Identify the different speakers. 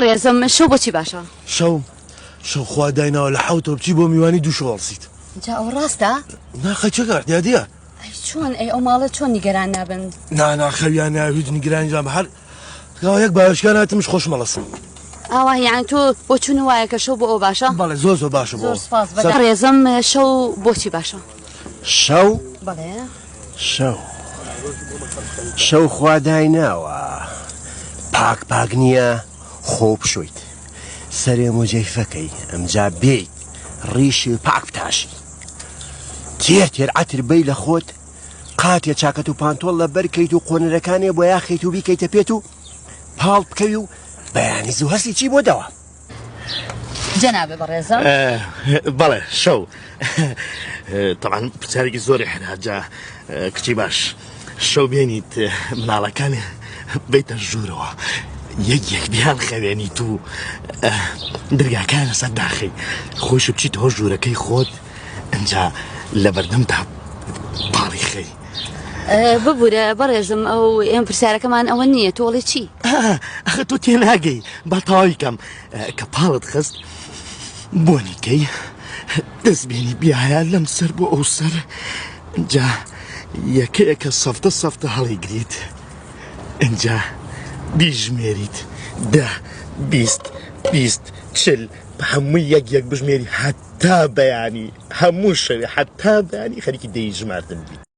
Speaker 1: ڕێزم شەو بۆچی باشە؟
Speaker 2: شەو خوا دایناوە لە حەوتەوە بچی بۆ میوانی دوو شەوەڵسیت.
Speaker 1: جا ئەو ڕاستە؟
Speaker 2: ناخە چەکار دیادیە؟
Speaker 1: چۆن ئەو ماڵە چۆن نیگەران نابن؟
Speaker 2: ناخەویان ناوید نیگرانیان هەر یەک باوەشکان هاتمش خۆش مەڵەسم.
Speaker 1: ئاوا یان تۆ بۆ چون وایە کە شەو بۆ ئەو باشە؟
Speaker 2: بەڵێ زۆر باشە
Speaker 1: زۆر سپاس بەدە ڕێزم شەو بۆچی باشە؟
Speaker 3: شەو؟
Speaker 1: بەڵێ
Speaker 3: شەو خوا دایناوە پاک نییە خۆ بشویت سەرێ مۆجەی فەکەی ئەمجا بێیت ڕیشی پاک بتاشی تێر عەتر بەی لە خۆت قاتێ چاکەت و پانتۆڵ لە بەرکەیت و قۆنەرەکانێ بۆ یاخیت و بیکەیتە پێت و پاڵ بکەوی و بەیانی زوو هەستی چی بۆ دەوە
Speaker 1: جەنابێ بەڕێزم
Speaker 4: بەڵێ شەو تەڵان پرسیارێکی زۆری هەناجا کچی باش شەو بێنیت مناڵەکانی بیتە ژوورەوە یەک بیان خەوێنیت و دەرگاکانە سەر داخی خۆش بچیتەوە ژوورەکەی خۆت ئەنجا لە بەردەمدا پاڵی خەی
Speaker 1: ببوورە بەڕێزم ئەو ئێمە پرسیارەکەمان ئەوە نییە تۆڵی چی؟
Speaker 4: ئەخە تۆ تێناگەی با تەواوی کەم کە پاڵت خست بۆنیکەی دەستبێنی بیایە لەم سەر بۆ ئەو سەر ئەنجا یەکەیەکە سەفتە هەڵی گریت ئەنجا بیژمێریت 10 20 40 بە هەمووی یەک بژمێری حتا بەیانی هەموو شەوێ حتا بەیانی خەریکی دەی ژماردن بیت